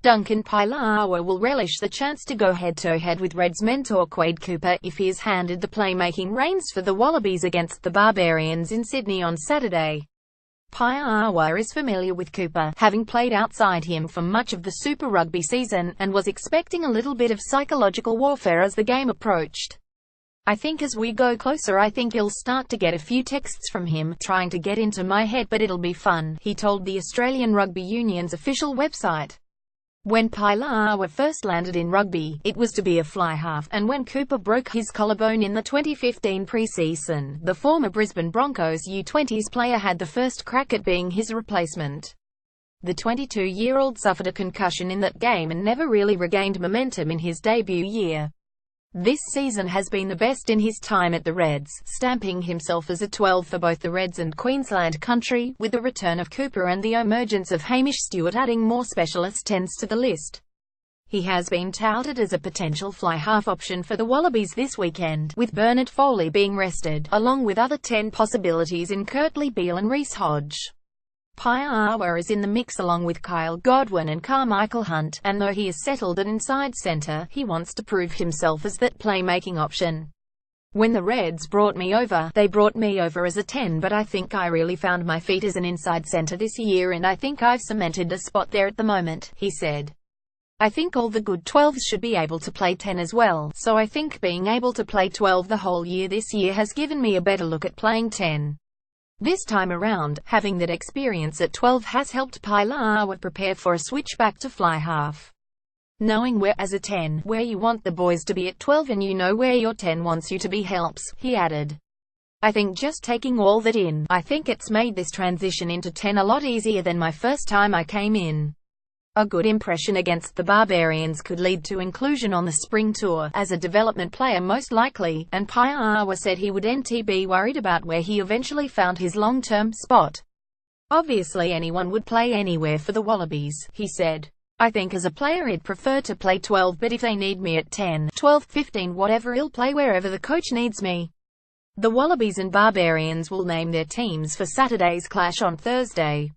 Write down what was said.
Duncan Paia'aua will relish the chance to go head-to-head with Reds mentor Quade Cooper if he is handed the playmaking reins for the Wallabies against the Barbarians in Sydney on Saturday. Paia'aua is familiar with Cooper, having played outside him for much of the Super Rugby season, and was expecting a little bit of psychological warfare as the game approached. "I think as we go closer I think you'll start to get a few texts from him, trying to get into my head, but it'll be fun," he told the Australian Rugby Union's official website. When Paia'aua first landed in rugby, it was to be a fly half, and when Cooper broke his collarbone in the 2015 pre-season, the former Brisbane Broncos U20s player had the first crack at being his replacement. The 22-year-old suffered a concussion in that game and never really regained momentum in his debut year. This season has been the best in his time at the Reds, stamping himself as a 12 for both the Reds and Queensland country, with the return of Cooper and the emergence of Hamish Stewart adding more specialist 10s to the list. He has been touted as a potential fly-half option for the Wallabies this weekend, with Bernard Foley being rested, along with other 10 possibilities in Kurtley Beale and Reece Hodge. Paia'aua is in the mix along with Kyle Godwin and Carmichael Hunt, and though he is settled at inside centre, he wants to prove himself as that playmaking option. "When the Reds brought me over, they brought me over as a 10, but I think I really found my feet as an inside centre this year, and I think I've cemented a spot there at the moment," he said. "I think all the good 12s should be able to play 10 as well, so I think being able to play 12 the whole year this year has given me a better look at playing 10. This time around, having that experience at 12 has helped Paia'aua prepare for a switch back to fly half. Knowing where, as a 10, where you want the boys to be at 12 and you know where your 10 wants you to be helps," he added. "I think just taking all that in, I think it's made this transition into 10 a lot easier than my first time I came in." A good impression against the Barbarians could lead to inclusion on the spring tour, as a development player most likely, and Paia'aua said he wouldn't be worried about where he eventually found his long-term spot. "Obviously anyone would play anywhere for the Wallabies," he said. "I think as a player I'd prefer to play 12, but if they need me at 10, 12, 15 whatever, I'll play wherever the coach needs me." The Wallabies and Barbarians will name their teams for Saturday's clash on Thursday.